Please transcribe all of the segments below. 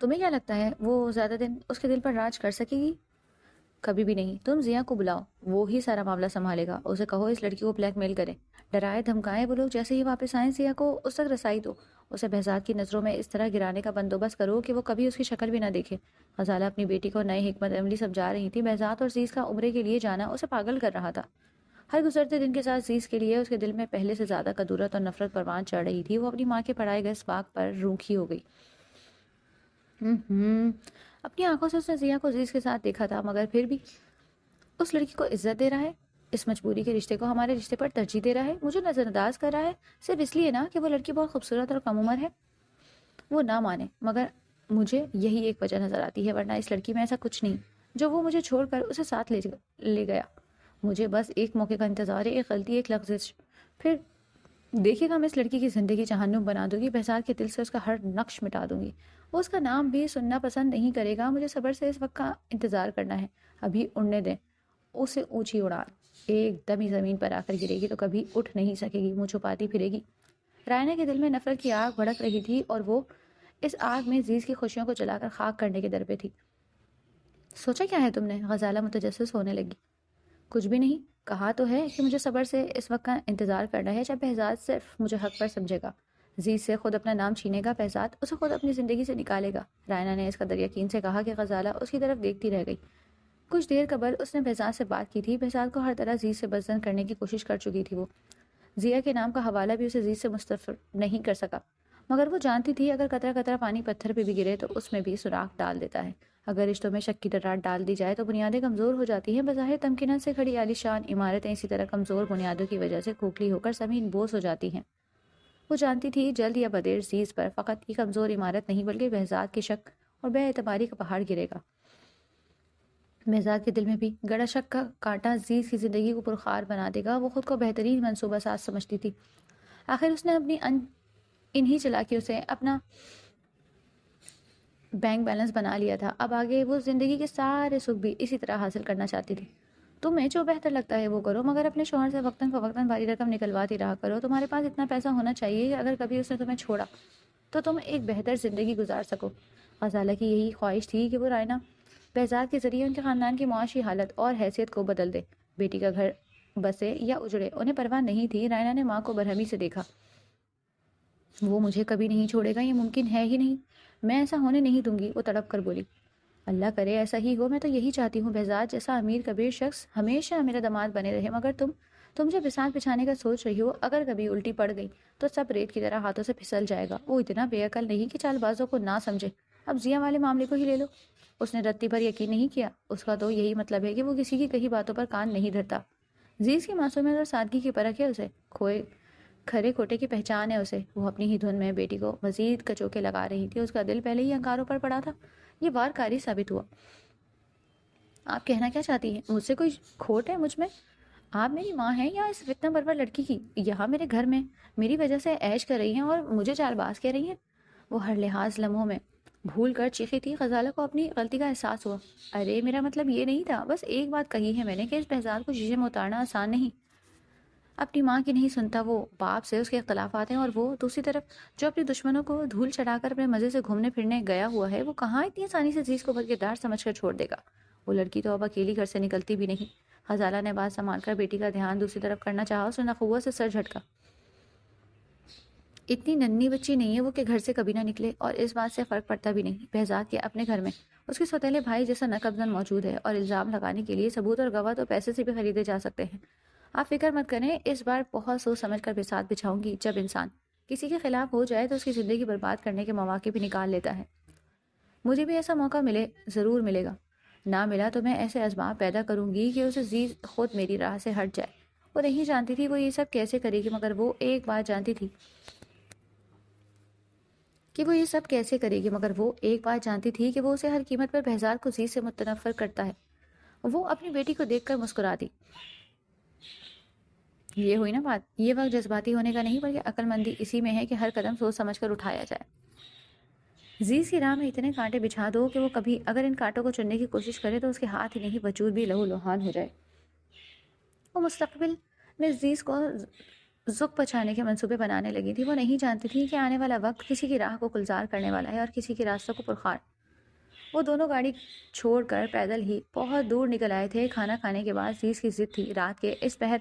تمہیں کیا لگتا ہے وہ زیادہ دن اس کے دل پر راج کر سکے گی؟ کبھی بھی نہیں. تم ضیا کو بلاؤ، وہ ہی سارا معاملہ سنبھالے گا. اسے کہو اس لڑکی کو بلیک میل کرے، ڈرائے دھمکائے وہ لوگ. جیسے ہی واپس آئیں ضیا کو اس تک رسائی دو. اسے بہزاد کی نظروں میں اس طرح گرانے کا بندوبست کرو کہ وہ کبھی اس کی شکل بھی نہ دیکھے. غزالہ اپنی بیٹی کو نئے حکمت عملی سمجھا رہی تھی. بہزاد اور عزیز کا عمرے کے لیے جانا اسے پاگل کر رہا تھا. ہر گزرتے دن کے ساتھ عزیز کے لیے اس کے دل میں پہلے سے زیادہ کدورت اور نفرت پروان چڑھ رہی تھی. وہ اپنی ماں کے پڑھائے گئے اس بات پر روکھی ہو گئی. اپنی آنکھوں سے اس نے ضیا کو عزیز کے ساتھ دیکھا تھا، مگر پھر بھی اس لڑکی کو عزت دے رہا ہے، اس مجبوری کے رشتے کو ہمارے رشتے پر ترجیح دے رہا ہے، مجھے نظر انداز کر رہا ہے صرف اس لیے نا کہ وہ لڑکی بہت خوبصورت اور کم عمر ہے. وہ نہ مانے، مگر مجھے یہی ایک وجہ نظر آتی ہے، ورنہ اس لڑکی میں ایسا کچھ نہیں جو وہ مجھے چھوڑ کر اسے ساتھ لے گیا. مجھے بس ایک موقع کا انتظار ہے، ایک غلطی، ایک لغزش، پھر دیکھیے گا میں اس لڑکی کی زندگی جہنم بنا دوں گی. بہزاد کے دل سے اس کا ہر نقش مٹا دوں گی. وہ اس کا نام بھی سننا پسند نہیں کرے گا. مجھے صبر سے اس وقت کا انتظار کرنا ہے. ابھی اڑنے دیں اسے. اونچی اڑان ایک دم ہی زمین پر آ کر گرے گی تو کبھی اٹھ نہیں سکے گی، منہ چھپاتی پھرے گی. رائنا کے دل میں نفرت کی آگ بھڑک رہی تھی اور وہ اس آگ میں عزیز کی خوشیوں کو جلا کر خاک کرنے کے در پہ تھی. سوچا کیا ہے تم نے؟ غزالہ متجسس ہونے لگی. کچھ بھی نہیں. کہا تو ہے کہ مجھے صبر سے اس وقت کا انتظار کرنا ہے جب بہزاد صرف مجھے حق پر سمجھے گا، عزیز سے خود اپنا نام چھینے گا. بہزاد اسے خود اپنی زندگی سے نکالے گا. رائنا نے اس قدر یقین سے کہا کہ غزالہ اس کی طرف دیکھتی رہ گئی. کچھ دیر قبل اس نے بہزاد سے بات کی تھی. بہزاد کو ہر طرح عزیز سے بزدل کرنے کی کوشش کر چکی تھی. وہ ضیا کے نام کا حوالہ بھی اسے عزیز سے مستفر نہیں کر سکا، مگر وہ جانتی تھی اگر قطرہ قطرہ پانی پتھر پہ بھی گرے تو اس میں بھی سوراخ ڈال دیتا ہے. اگر رشتوں میں شک کی ڈراٹ ڈال دی جائے تو بنیادیں کمزور ہو جاتی ہیں. بظاہر تمکنت سے کھڑی عالی شان عمارتیں اسی طرح کمزور بنیادوں کی وجہ سے کھوکھلی ہو کر زمین بوس ہو جاتی ہیں. وہ جانتی تھی جلد یا بدیر عزیز پر فقط یہ کمزور عمارت نہیں بلکہ بہزاد کے شک اور بے اعتباری کا پہاڑ گرے گا. بہزاد کے دل میں بھی گڑا شک کا کانٹا عزیز کی زندگی کو پرخار بنا دے گا. وہ خود کو بہترین منصوبہ ساز سمجھتی تھی. آخر اس نے اپنی انہی چلاکیوں سے اپنا بینک بیلنس بنا لیا تھا. اب آگے وہ زندگی کے سارے سکھ بھی اسی طرح حاصل کرنا چاہتی تھی. تمہیں جو بہتر لگتا ہے وہ کرو، مگر اپنے شوہر سے وقتاً فوقتاً بھاری رقم نکلواتی رہا کرو. تمہارے پاس اتنا پیسہ ہونا چاہیے کہ اگر کبھی اس نے تمہیں چھوڑا تو تم ایک بہتر زندگی گزار سکو. غزالہ کی یہی خواہش تھی کہ وہ رائنا بہزاد کے ذریعے ان کے خاندان کی معاشی حالت اور حیثیت کو بدل دے. بیٹی کا گھر بسے یا اجڑے انہیں پرواہ نہیں تھی. رائنا نے ماں کو برہمی سے دیکھا. وہ مجھے کبھی نہیں چھوڑے گا، یہ ممکن ہے ہی نہیں، میں ایسا ہونے نہیں دوں گی. وہ تڑپ کر بولی. اللہ کرے ایسا ہی ہو، میں تو یہی چاہتی ہوں. بہزاد جیسا امیر کبیر شخص ہمیشہ میرا داماد بنے رہے. مگر تم جو بساط بچھانے کا سوچ رہی ہو، اگر کبھی الٹی پڑ گئی تو سب ریت کی طرح ہاتھوں سے پھسل جائے گا. وہ اتنا بے عقل نہیں کہ چال بازوں کو نہ سمجھے. اب ضیا والے معاملے کو ہی لے لو. اس نے رتی بھر یقین نہیں کیا. اس کا تو یہی مطلب ہے کہ وہ کسی کی کہی باتوں پر کان نہیں دھرتا. عزیز کی معصومیت اور سادگی کی پرکھ ہے اسے. کھرے کھوٹے کی پہچان ہے اسے. وہ اپنی ہی دھن میں بیٹی کو مزید کچوکے لگا رہی تھی. اس کا دل پہلے ہی انگاروں پر پڑا تھا. یہ وار کاری ثابت ہوا. آپ کہنا کیا چاہتی ہیں؟ مجھ سے کوئی کھوٹ ہے مجھ میں؟ آپ میری ماں ہیں یا اس فتنہ پرور لڑکی کی؟ یہاں میرے گھر میں میری وجہ سے عیش کر رہی ہیں اور مجھے چال باز کہہ رہی ہیں. وہ ہر لحاظ لمحوں میں بھول کر چیخی تھی. غزالہ کو اپنی غلطی کا احساس ہوا. ارے میرا مطلب یہ نہیں تھا، بس ایک بات کہی ہے میں نے کہ اس بہزاد کو شیشے میں اتارنا آسان نہیں. اپنی ماں کی نہیں سنتا وہ، باپ سے اس کے اختلافات ہیں، اور وہ دوسری طرف جو اپنی دشمنوں کو دھول چڑھا کر اپنے مزے سے گھومنے پھرنے گیا ہوا ہے، وہ کہاں اتنی آسانی سے عزیز کو بدکردار سمجھ کر چھوڑ دے گا. وہ لڑکی تو اب اکیلی گھر سے نکلتی بھی نہیں. غزالہ نے بات سنبھال کر بیٹی کا دھیان دوسری طرف کرنا چاہا. اس نے نخوت سے سر جھٹکا. اتنی ننھی بچی نہیں ہے وہ کہ گھر سے کبھی نہ نکلے، اور اس بات سے فرق پڑتا بھی نہیں. بہزاد کے اپنے گھر میں اس کے سوتیلے بھائی جیسا نقب زن موجود ہے، اور الزام لگانے کے لیے ثبوت اور گواہ تو پیسے سے بھی خریدے جا سکتے ہیں. آپ فکر مت کریں، اس بار بہت سوچ سمجھ کر بساط بچھاؤں گی. جب انسان کسی کے خلاف ہو جائے تو اس کی زندگی برباد کرنے کے مواقع بھی نکال لیتا ہے. مجھے بھی ایسا موقع ملے ضرور ملے گا. نہ ملا تو میں ایسے اسباب پیدا کروں گی کہ اسے عزیز خود میری راہ سے ہٹ جائے. وہ نہیں جانتی تھی وہ یہ سب کیسے کرے گی، مگر وہ ایک بات جانتی تھی کہ وہ اسے ہر قیمت پر بہزاد کو عزیز سے متنفر کرتا ہے. وہ اپنی بیٹی کو دیکھ کر مسکرا دی. یہ ہوئی نا بات. یہ وقت جذباتی ہونے کا نہیں بلکہ عقل مندی اسی میں ہے کہ ہر قدم سوچ سمجھ کر اٹھایا جائے. عزیز کی راہ میں اتنے کانٹے بچھا دو کہ وہ کبھی اگر ان کانٹوں کو چننے کی کوشش کرے تو اس کے ہاتھ ہی نہیں وجود بھی لہو لہان ہو جائے. وہ مستقبل میں عزیز کو ذوق بچانے کے منصوبے بنانے لگی تھی۔ وہ نہیں جانتی تھی کہ آنے والا وقت کسی کی راہ کو گلزار کرنے والا ہے اور کسی کے راستوں کو پرخار۔ وہ دونوں گاڑی چھوڑ کر پیدل ہی بہت دور نکل آئے تھے۔ کھانا کھانے کے بعد عزیز کی ضد تھی رات کے اس پہر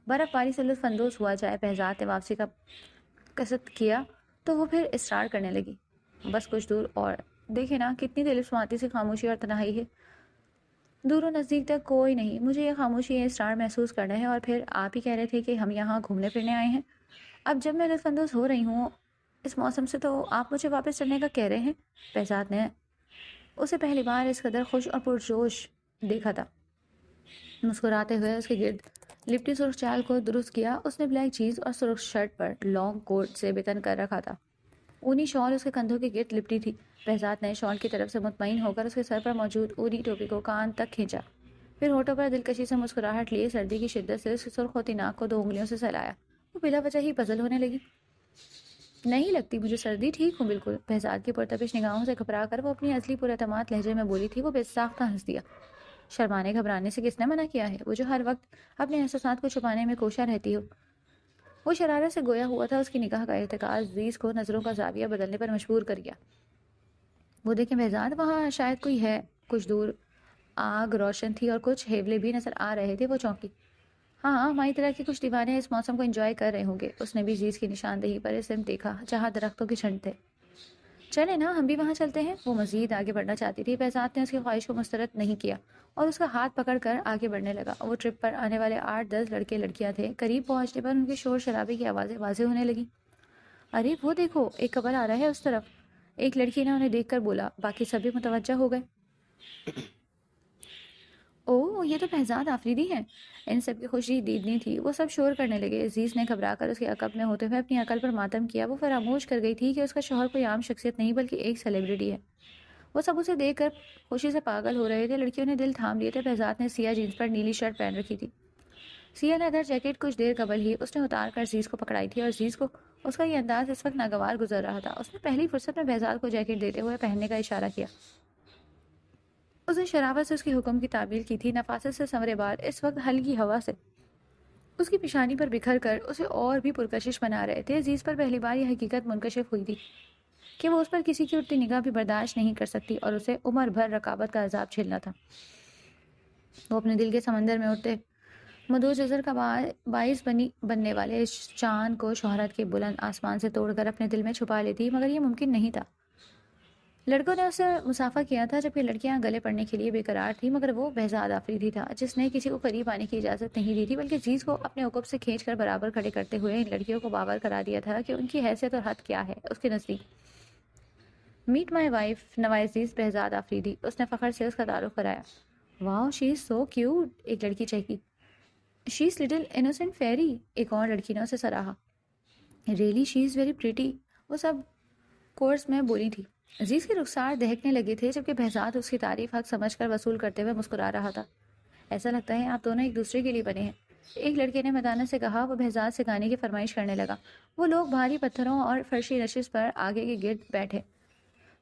برف باری سے لطف اندوز ہوا جائے۔ بہزاد نے واپسی کا قصد کیا تو وہ پھر اصرار کرنے لگی، بس کچھ دور اور دیکھے نا، کتنی دلسماتی سی خاموشی اور تنہائی ہے، دور و نزدیک تک کوئی نہیں۔ مجھے یہ خاموشی، یہ اسرار محسوس کرنا ہے۔ اور پھر آپ ہی کہہ رہے تھے کہ ہم یہاں گھومنے پھرنے آئے ہیں۔ اب جب میں لطف اندوز ہو رہی ہوں اس موسم سے، تو آپ مجھے واپس چلنے کا کہہ رہے ہیں؟ بہزاد نے اسے پہلی بار اس قدر خوش اور پرجوش دیکھا تھا۔ مسکراتے ہوئے اس کے گرد لپٹی سرخ چال کو درست کیا۔ اس نے بلیک جینز اور سرخ شرٹ پر لانگ کوٹ سے بتن کر رکھا تھا۔ اونی شال اس کے کندھوں کے گرد لپٹی تھی۔ بہزاد نے شال کی طرف سے مطمئن ہو کر اس کے سر پر موجود اونی ٹوپی کو کان تک کھینچا، پھر ہونٹوں پر دلکشی سے مسکراہٹ لیے سردی کی شدت سے اس کی سرخ ہوتی ناک کو 2 انگلیوں سے سلایا۔ وہ بلا وجہ ہی پزل ہونے لگی۔ نہیں لگتی مجھے سردی، ٹھیک ہوں بالکل۔ بہزاد کی پرتپش نگاہوں سے گھبرا کر وہ اپنی اصلی پراعتماد لہجے میں بولی تھی۔ وہ بے ساختہ ہنس دیا۔ شرمانے گھبرانے سے کس نے منع کیا ہے؟ وہ جو ہر وقت اپنے احساسات کو چھپانے میں کوشاں رہتی ہو۔ وہ شرارت سے گویا ہوا تھا۔ اس کی نگاہ کا ارتکاز عزیز کو نظروں کا زاویہ بدلنے پر مجبور کر گیا۔ وہ دیکھیں بہزاد، وہاں شاید کوئی ہے۔ کچھ دور آگ روشن تھی اور کچھ ہیولے بھی نظر آ رہے تھے۔ وہ چونکی۔ ہاں، ہماری طرح کے کچھ دیوانے اس موسم کو انجوائے کر رہے ہوں گے۔ اس نے بھی عزیز کی نشاندہی پر اس سمت دیکھا جہاں درختوں کے جھنڈ تھے۔ چلے نا، ہم بھی وہاں چلتے ہیں۔ وہ مزید آگے بڑھنا چاہتی تھی۔ بہزاد نے اس کی خواہش کو مسترد نہیں کیا اور اس کا ہاتھ پکڑ کر آگے بڑھنے لگا۔ وہ ٹرپ پر آنے والے 8-10 لڑکے لڑکیاں تھے۔ قریب پہنچنے پر ان کی شور شرابے کی آوازیں واضح ہونے لگیں۔ ارے وہ دیکھو، ایک کپل آ رہا ہے اس طرف، ایک لڑکی نے انہیں دیکھ کر بولا۔ باقی سب بھی متوجہ ہو گئے۔ اوہ، یہ تو بہزاد آفریدی ہیں۔ ان سب کی خوشی دیدنی تھی۔ وہ سب شور کرنے لگے۔ عزیز نے گھبرا کر اس کے عقب میں ہوتے ہوئے اپنی عقل پر ماتم کیا۔ وہ فراموش کر گئی تھی کہ اس کا شوہر کوئی عام شخصیت نہیں بلکہ ایک سیلیبریٹی ہے۔ وہ سب اسے دیکھ کر خوشی سے پاگل ہو رہے تھے۔ لڑکیوں نے دل تھام لیے تھے۔ بہزاد نے سیاہ جینس پر نیلی شرٹ پہن رکھی تھی۔ سیاہ لیدر جیکٹ کچھ دیر قبل ہی اس نے اتار کر عزیز کو پکڑائی تھی اور عزیز کو اس کا یہ انداز اس وقت ناگوار گزر رہا تھا۔ اس نے پہلی فرصت میں بہزاد کو جیکٹ دیتے ہوئے پہننے کا اشارہ کیا۔ اس نے شرابت سے اس کے حکم کی تعبیر کی تھی۔ نفاست سے سنورے بال اس وقت ہلکی ہوا سے اس کی پیشانی پر بکھر کر اسے اور بھی پرکشش بنا رہے تھے۔ عزیز پر پہلی بار یہ حقیقت منکشف ہوئی تھی کہ وہ اس پر کسی کی اٹھتی نگاہ بھی برداشت نہیں کر سکتی اور اسے عمر بھر رقابت کا عذاب جھیلنا تھا۔ وہ اپنے دل کے سمندر میں اٹھتے مدعو جزر کا باعث بننے والے اس چاند کو شہرت کے بلند آسمان سے توڑ کر اپنے دل میں چھپا لیتی، مگر یہ ممکن نہیں تھا۔ لڑکوں نے اسے مسافہ کیا تھا جبکہ لڑکیاں گلے پڑنے کے لیے بے قرار تھیں، مگر وہ بہزاد آفریدی تھا جس نے کسی کو قریب آنے کی اجازت نہیں دی تھی، بلکہ عزیز کو اپنے عقب سے کھینچ کر برابر کھڑے کرتے ہوئے ان لڑکیوں کو باور کرا دیا تھا کہ ان کی حیثیت اور حد کیا ہے اس کے نزدیک۔ میٹ مائی وائف نوائزیز بہزاد آفریدی، اس نے فخر سے اس کا تعارف کرایا۔ واؤ، شی از سو کیوٹ، ایک لڑکی چہکی۔ شی از لٹل انوسینٹ فیری، ایک اور لڑکی نے اسے سراہا۔ Really she is very pretty, وہ سب کورس میں بولی تھی۔ عزیز کے رخسار دہکنے لگے تھے جبکہ بہزاد اس کی تعریف حق سمجھ کر وصول کرتے ہوئے مسکرا رہا تھا۔ ایسا لگتا ہے آپ دونوں ایک دوسرے کے لیے بنے ہیں، ایک لڑکے نے مدانت سے کہا۔ وہ بہزاد سے گانے کی فرمائش کرنے لگا۔ وہ لوگ بھاری پتھروں اور فرشی نشست پر آگے کے گرد بیٹھے،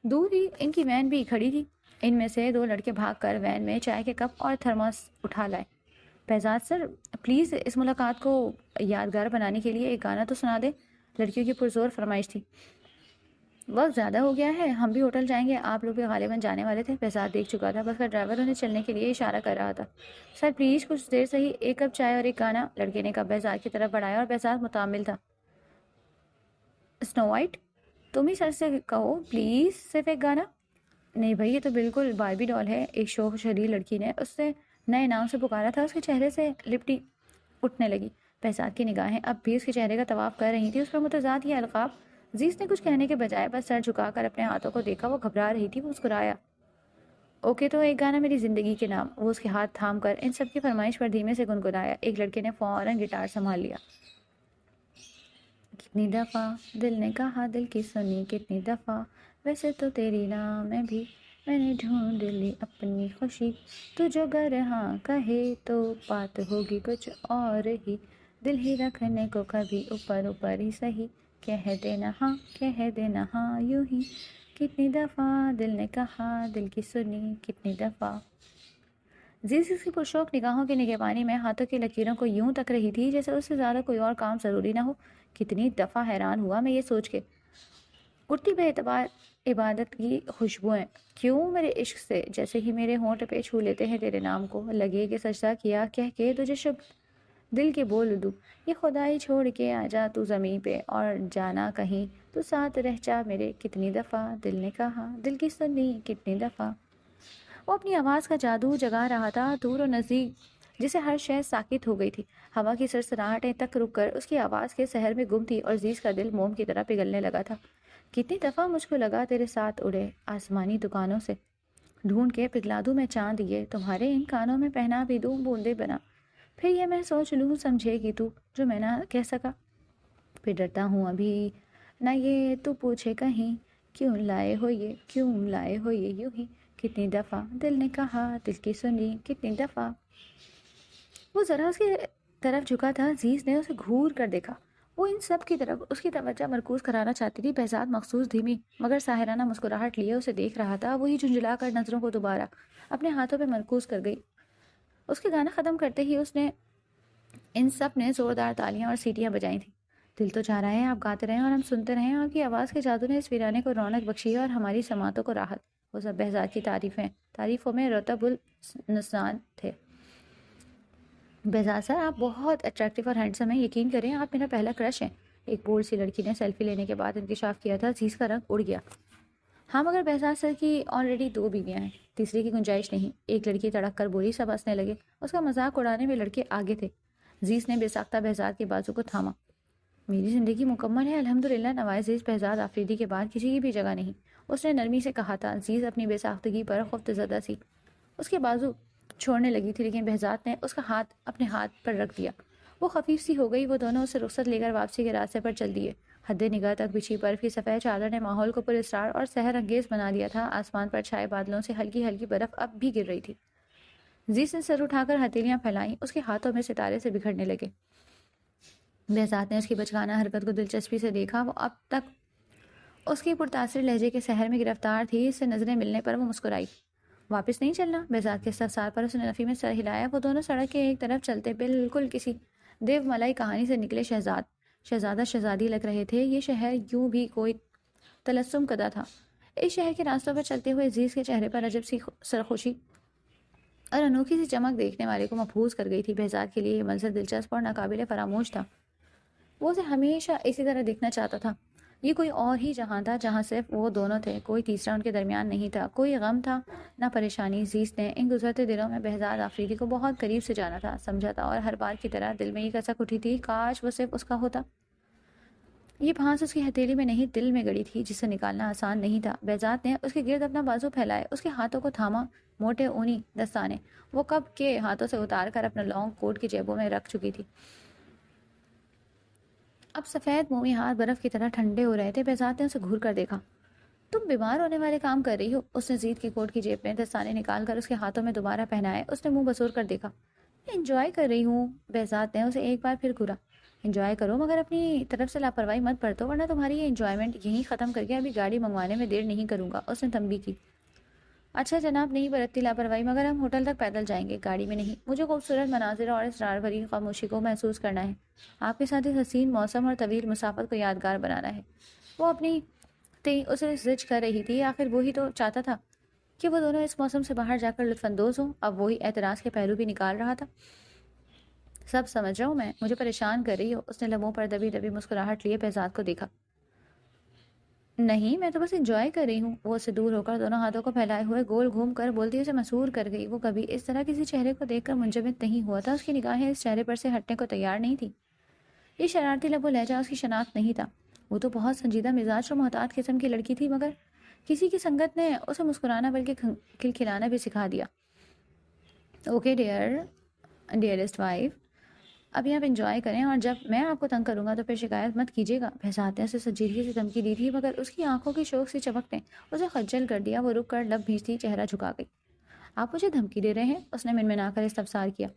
دور ہی ان کی وین بھی کھڑی تھی۔ ان میں سے 2 لڑکے بھاگ کر وین میں چائے کے کپ اور تھرماس اٹھا لائے۔ بہزاد سر، پلیز اس ملاقات کو یادگار بنانے کے لیے ایک گانا تو سنا دے، لڑکیوں کی پرزور فرمائش تھی۔ وقت زیادہ ہو گیا ہے، ہم بھی ہوٹل جائیں گے، آپ لوگ بھی غالباً جانے والے تھے۔ بہزاد دیکھ چکا تھا، بس کا ڈرائیور انہیں چلنے کے لیے اشارہ کر رہا تھا۔ سر پلیز کچھ دیر صحیح، ایک کپ چائے اور ایک گانا، لڑکے نے کپ بہزاد کی طرف بڑھایا اور بہزاد متعامل تھا۔ اسنو وائٹ، تم ہی سر سے کہو پلیز، صرف ایک گانا۔ نہیں بھائی، یہ تو بالکل باربی ڈال ہے، ایک شوخ شریر لڑکی نے اس سے نئے نام سے پکارا تھا۔ اس کے چہرے سے لپٹی اٹھنے لگی۔ بہزاد کی نگاہیں اب بھی اس کے چہرے کا طواف کر رہی تھی، اس پر متضاد یہ القاب۔ عزیز نے کچھ کہنے کے بجائے بس سر جھکا کر اپنے ہاتھوں کو دیکھا۔ وہ گھبرا رہی تھی۔ وہ مسکرایا۔ اوکے تو ایک گانا میری زندگی کے نام۔ وہ اس کے ہاتھ تھام کر ان سب کی فرمائش پر دھیمے سے گنگنایا۔ ایک لڑکے نے فوراً گٹار سنبھال لیا۔ کتنی دفعہ دل نے کہا دل کی سنی کتنی دفعہ، ویسے تو تیری نام میں بھی میں نے ڈھونڈ لی اپنی خوشی، تو جو گر ہاں کہے تو بات ہوگی کچھ اور ہی، دل ہی رکھنے کو کبھی اوپر اوپر ہی سہی، کہہ دینا ہاں یوں ہی، کتنی دفعہ دل نے کہا دل کی سنی کتنی دفعہ۔ زیز کی پرشوق نگاہوں کے نگہبانی میں ہاتھوں کی لکیروں کو یوں تک رہی تھی جیسے اس سے زیادہ کوئی اور کام ضروری نہ ہو۔ کتنی دفعہ حیران ہوا میں یہ سوچ کے، اٹھتی بے اعتبار عبادت کی خوشبوئیں کیوں میرے عشق سے جیسے ہی میرے ہونٹ پہ چھو لیتے ہیں تیرے نام کو، لگے کہ سجدہ کیا کہہ کے تجھے شب دل کے بول دوں، یہ خدائی چھوڑ کے آ جا تو زمین پہ اور جانا کہیں تو ساتھ رہ جا میرے، کتنی دفعہ دل نے کہا دل کی سنی کتنی دفعہ۔ وہ اپنی آواز کا جادو جگا رہا تھا، دور و نزدیک جسے ہر شے ساکت ہو گئی تھی، ہوا کی سرسراہٹیں تک رک کر اس کی آواز کے سحر میں گم تھی اور زیز کا دل موم کی طرح پگھلنے لگا تھا۔ کتنی دفعہ مجھ کو لگا تیرے ساتھ اڑے آسمانی دکانوں سے ڈھونڈ کے پگھلا دوں میں چاند یہ، تمہارے ان کانوں میں پہنا بھی دوں بوندے بنا، پھر یہ میں سوچ لوں سمجھے گی تو جو میں نہ کہہ سکا، پھر ڈرتا ہوں ابھی نہ یہ تو پوچھے کہیں کیوں لائے ہو یہ، کیوں لائے ہو یہ یوں ہی، کتنی دفعہ دل نے کہا دل کی سنی کتنی دفعہ۔ وہ ذرا اس کی طرف جھکا تھا، زیز نے اسے گھور کر دیکھا، وہ ان سب کی طرف اس کی توجہ مرکوز کرانا چاہتی تھی۔ بہزاد مخصوص دھیمی مگر ساحرانہ مسکراہٹ لیے اسے دیکھ رہا تھا، وہی جھنجھلا کر نظروں کو دوبارہ اپنے ہاتھوں پہ مرکوز کر گئی۔ اس کے گانا ختم کرتے ہی اس نے ان سب نے زوردار تالیاں اور سیٹیاں بجائی تھیں۔ دل تو چاہ رہا ہے آپ گاتے رہیں اور ہم سنتے رہیں، آپ کی آواز کے جادو نے اس ویرانے کو رونق بخشی ہے اور ہماری سماعتوں کو راحت۔ وہ سب بہزاد کی تعریفوں میں رتب النسان تھے۔ بہزاد سر آپ بہت اٹریکٹیو اور ہینڈسم ہیں، یقین کریں آپ میرا پہلا کرش ہیں، ایک بولڈ سی لڑکی نے سیلفی لینے کے بعد انکشاف کیا تھا۔ زیز کا رنگ اڑ گیا۔ ہاں مگر بہزاد سر کی آلریڈی 2 بیویاں ہیں، تیسری کی گنجائش نہیں، ایک لڑکی تڑک کر بولی۔ سب ہنسنے لگے، اس کا مذاق اڑانے میں لڑکے آگے تھے۔ زیز نے بے ساختہ بہزاد کے بازو کو تھاما۔ میری زندگی مکمل ہے الحمدللہ، نوائز بہزاد آفریدی کے بعد کسی کی بھی جگہ نہیں، اس نے نرمی سے کہا تھا۔ زیز اپنی بے ساختگی پر خفت زدہ سی اس کے بازو چھوڑنے لگی تھی، لیکن بہزاد نے اس کا ہاتھ اپنے ہاتھ پر رکھ دیا۔ وہ خفیف سی ہو گئی، وہ دونوں اسے رخصت لے کر واپسی کے راستے پر چل دیے۔ حد نگاہ تک بچھی برف کی سفید چادر نے ماحول کو پر اسرار اور سحر انگیز بنا دیا تھا۔ آسمان پر چھائے بادلوں سے ہلکی ہلکی برف اب بھی گر رہی تھی۔ زیز نے سر اٹھا کر ہتھیلیاں پھیلائیں، اس کے ہاتھوں میں ستارے سے بکھرنے لگے۔ بہزاد نے اس کی بچگانہ حرکت کو دلچسپی سے دیکھا، وہ اب تک اس کی پرتاثر لہجے کے سحر میں گرفتار تھی، اس سے نظریں ملنے پر وہ مسکرائی۔ واپس نہیں چلنا؟ بہزاد کے استفسار پر اس نے نفی میں سر ہلایا۔ وہ دونوں سڑک کے ایک طرف چلتے بالکل کسی دیو ملائی کہانی سے نکلے شہزادہ شہزادی لگ رہے تھے۔ یہ شہر یوں بھی کوئی تلسم کدہ تھا۔ اس شہر کے راستوں پر چلتے ہوئے زیز کے چہرے پر عجب سی سرخوشی اور انوکھی سی چمک دیکھنے والے کو محفوظ کر گئی تھی۔ بہزاد کے لیے یہ منظر دلچسپ اور ناقابل فراموش تھا، وہ اسے ہمیشہ اسی طرح دیکھنا چاہتا تھا۔ یہ کوئی اور ہی جہاں تھا جہاں صرف وہ دونوں تھے، کوئی تیسرا ان کے درمیان نہیں تھا، کوئی غم تھا نہ پریشانی۔ زیز نے ان گزرتے دنوں میں بہزاد آفریدی کو بہت قریب سے جانا تھا، سمجھا تھا، اور ہر بار کی طرح دل میں یہ کسک اٹھی تھی کاش وہ صرف اس کا ہوتا۔ یہ بھانس اس کی ہتھیلی میں نہیں دل میں گڑی تھی، جسے نکالنا آسان نہیں تھا۔ بہزاد نے اس کے گرد اپنا بازو پھیلائے، اس کے ہاتھوں کو تھاما، موٹے اونی دستانے وہ کب کے ہاتھوں سے اتار کر اپنا لانگ کوٹ کی جیبوں میں رکھ چکی تھی۔ اب سفید مومی ہاتھ برف کی طرح ٹھنڈے ہو رہے تھے۔ بہزاد نے اسے گھور کر دیکھا۔ تم بیمار ہونے والے کام کر رہی ہو؟ اس نے زید کی کوٹ کی جیب میں دستانے نکال کر اس کے ہاتھوں میں دوبارہ پہنائے۔ اس نے منہ بسور کر دیکھا۔ میں انجوائے کر رہی ہوں۔ بہزاد نے اسے ایک بار پھر گھورا۔ انجوائے کرو مگر اپنی طرف سے لاپرواہی مت برتو، ورنہ تمہاری یہ انجوائمنٹ یہیں ختم کر کے ابھی گاڑی منگوانے میں دیر نہیں کروں گا، اس نے تنبیہ کی۔ اچھا جناب، نہیں برتتی لاپرواہی، مگر ہم ہوٹل تک پیدل جائیں گے، گاڑی میں نہیں۔ مجھے خوبصورت مناظر اور اسرار بھری خاموشی کو محسوس کرنا ہے، آپ کے ساتھ اس حسین موسم اور طویل مسافت کو یادگار بنانا ہے۔ وہ اپنی اسے زج کر رہی تھی، آخر وہی تو چاہتا تھا کہ وہ دونوں اس موسم سے باہر جا کر لطف اندوز ہوں۔ اب وہی اعتراض کے پہلو بھی نکال رہا تھا۔ سب سمجھ رہا ہوں میں، مجھے پریشان کر رہی ہو، اس نے لبوں پر دبی دبی مسکراہٹ لیے بہزاد کو دیکھا۔ نہیں، میں تو بس انجوائے کر رہی ہوں۔ وہ اس سے دور ہو کر دونوں ہاتھوں کو پھیلائے ہوئے گول گھوم کر بولتی اسے مسحور کر گئی۔ وہ کبھی اس طرح کسی چہرے کو دیکھ کر منجمد نہیں ہوا تھا، اس کی نگاہیں اس چہرے پر سے ہٹنے کو تیار نہیں تھی۔ یہ شرارتی لب و لہجہ اس کی شناخت نہیں تھا۔ وہ تو بہت سنجیدہ مزاج اور محتاط قسم کی لڑکی تھی، مگر کسی کی سنگت نے اسے مسکرانا بلکہ کھلکھلانا بھی سکھا دیا۔ اوکے ڈیئرسٹ وائف، ابھی آپ انجوائے کریں، اور جب میں آپ کو تنگ کروں گا تو پھر شکایت مت کیجیے گا۔ بہزاد نے اسے سنجیدگی سے دھمکی دی تھی، مگر اس کی آنکھوں کی شوق سی چمک نے اسے خجل کر دیا۔ وہ رک کر لب بھیجتی چہرہ جھکا گئی۔ آپ مجھے دھمکی دے رہے ہیں؟ اس نے منمنا کر استفسار کیا۔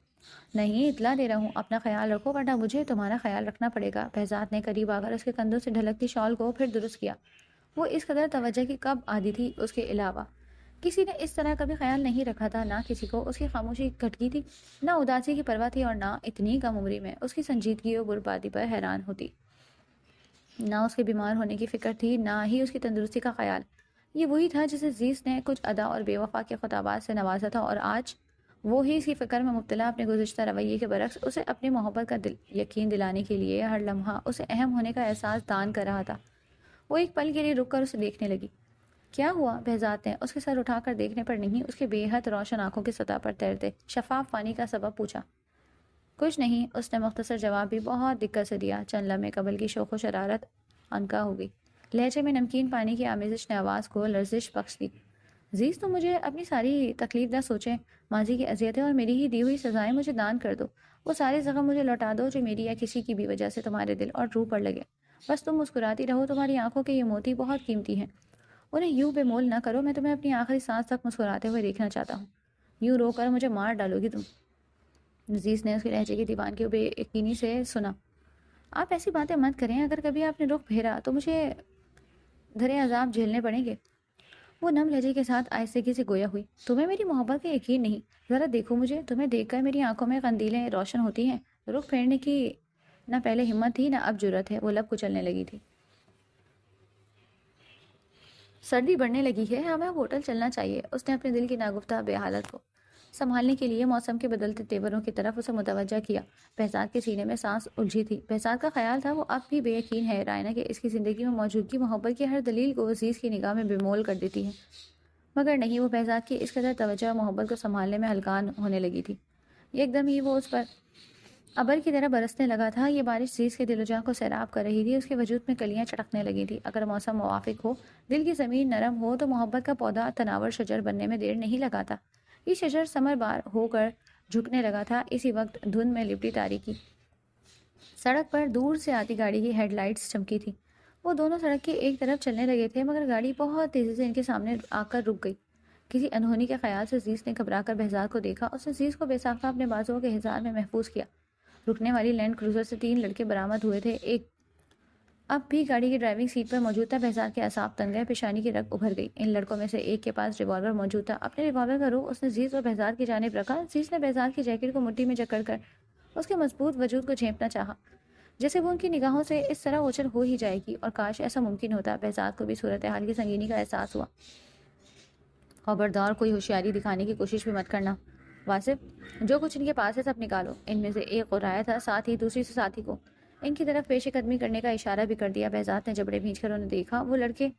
نہیں، اطلاع دے رہا ہوں، اپنا خیال رکھو ورنہ مجھے تمہارا خیال رکھنا پڑے گا۔ بہزاد نے قریب آ کر اس کے کندھوں سے ڈھلکتی شال کو پھر درست کیا۔ وہ اس قدر توجہ کی کب عادی تھی، اس کے علاوہ کسی نے اس طرح کبھی خیال نہیں رکھا تھا، نہ کسی کو اس کی خاموشی کھٹکی تھی، نہ اداسی کی پرواہ تھی، اور نہ اتنی کم عمری میں اس کی سنجیدگی و بربادی پر حیران ہوتی۔ نہ اس کے بیمار ہونے کی فکر تھی، نہ ہی اس کی تندرستی کا خیال۔ یہ وہی تھا جسے عزیز نے کچھ ادا اور بے وفا کے خطابات سے نوازا تھا، اور آج وہی اس کی فکر میں مبتلا اپنے گزشتہ رویے کے برعکس اسے اپنی محبت کا یقین دلانے کے لیے ہر لمحہ اسے اہم ہونے کا احساس دان کر رہا تھا۔ وہ ایک پل کے لیے رک کر اسے دیکھنے لگی۔ کیا ہوا؟ بہزاد نے اس کے سر اٹھا کر دیکھنے پر نہیں، اس کے بے حد روشن آنکھوں کی سطح پر تیرتے شفاف پانی کا سبب پوچھا۔ کچھ نہیں، اس نے مختصر جواب بھی بہت دقت سے دیا۔ چند لمحے قبل کی شوق و شرارت عنقا ہو گئی۔ لہجے میں نمکین پانی کی آمیزش نے آواز کو لرزش بخش دی۔ عزیز، تم مجھے اپنی ساری تکلیف نہ سوچیں، ماضی کی اذیتیں اور میری ہی دی ہوئی سزائیں مجھے دان کر دو۔ وہ سارے زخم مجھے لوٹا دو جو میری یا کسی کی بھی وجہ سے تمہارے دل اور روح پر لگے۔ بس تم مسکراتی رہو، تمہاری آنکھوں کے یہ موتی بہت قیمتی ہیں، انہیں یوں بے مول نہ کرو۔ میں تمہیں اپنی آخری سانس تک مسکراتے ہوئے دیکھنا چاہتا ہوں۔ یوں رو کر مجھے مار ڈالو گی تم؟ عزیز نے اس کے لہجے کی دیوان کی بے یقینی سے سنا۔ آپ ایسی باتیں مت کریں، اگر کبھی آپ نے رخ پھیرا تو مجھے دھرے عذاب جھیلنے پڑیں گے۔ وہ نم لہجے کے ساتھ آہستگی سے گویا ہوئی۔ تمہیں میری محبت کا یقین نہیں؟ ذرا دیکھو مجھے، تمہیں دیکھ کر میری آنکھوں میں قندیلیں روشن ہوتی ہیں۔ رخ پھیرنے کی نہ پہلے ہمت تھی، نہ اب جرأت ہے۔ وہ لب کچلنے لگی تھی۔ سردی بڑھنے لگی ہے، ہمیں ہوٹل چلنا چاہیے۔ اس نے اپنے دل کی ناگفتہ بے حالت کو سنبھالنے کے لیے موسم کے بدلتے تیوروں کی طرف اسے متوجہ کیا۔ بہزاد کے سینے میں سانس الجھی تھی۔ بہزاد کا خیال تھا وہ اب بھی بے یقین ہے رائنا کہ اس کی زندگی میں موجودگی محبت کی ہر دلیل کو عزیز کی نگاہ میں بے مول کر دیتی ہے، مگر نہیں، وہ بہزاد کی اس قدر توجہ محبت کو سنبھالنے میں ہلکان ہونے لگی تھی۔ ایک دم ہی وہ اس پر ابر کی طرح برسنے لگا تھا۔ یہ بارش عزیز کے دل و جاں کو سیراب کر رہی تھی، اس کے وجود میں کلیاں چٹکنے لگی تھی۔ اگر موسم موافق ہو، دل کی زمین نرم ہو، تو محبت کا پودا تناور شجر بننے میں دیر نہیں لگاتا۔ یہ شجر ثمر بار ہو کر جھکنے لگا تھا۔ اسی وقت دھند میں لپٹی تاریکی سڑک پر دور سے آتی گاڑی کی ہیڈ لائٹس چمکی تھی۔ وہ دونوں سڑک کی ایک طرف چلنے لگے تھے، مگر گاڑی بہت تیزی سے ان کے سامنے آ کر رک گئی۔ کسی انہونی کے خیال سے عزیز نے گھبرا کر بہزاد کو دیکھا۔ اس نے عزیز کو بے ساختہ اپنے بازوؤں کے حصار میں محفوظ کیا۔ رکنے والی لینڈ کروزر سے 3 لڑکے برآمد ہوئے تھے۔ ایک اب بھی گاڑی کی ڈرائیونگ سیٹ پر موجود تھا۔ بہزاد کے اعصاب تن گئے، پیشانی کی رگ ابھر گئی۔ ان لڑکوں میں سے ایک کے پاس ریوالور موجود تھا۔ اپنے ریوالور کا رخ اس نے عزیز اور بہزاد کی جانب رکھا۔ عزیز نے بہزاد کی جیکٹ کو مٹھی میں جکڑ کر اس کے مضبوط وجود کو جھینپنا چاہا، جیسے وہ ان کی نگاہوں سے اس طرح اوچھل ہو ہی جائے گی، اور کاش ایسا ممکن ہوتا۔ بہزاد کو بھی صورتحال کی سنگینی کا احساس ہوا۔ خبردار، کوئی ہوشیاری دکھانے کی کوشش بھی مت کرنا واصف، جو کچھ ان کے پاس ہے سب نکالو۔ ان میں سے ایک غرایا تھا، ساتھ ہی دوسری سے ساتھی کو ان کی طرف پیش قدمی کرنے کا اشارہ بھی کر دیا۔ بہزاد نے جبڑے بھینچ کر انہیں دیکھا۔ وہ لڑکے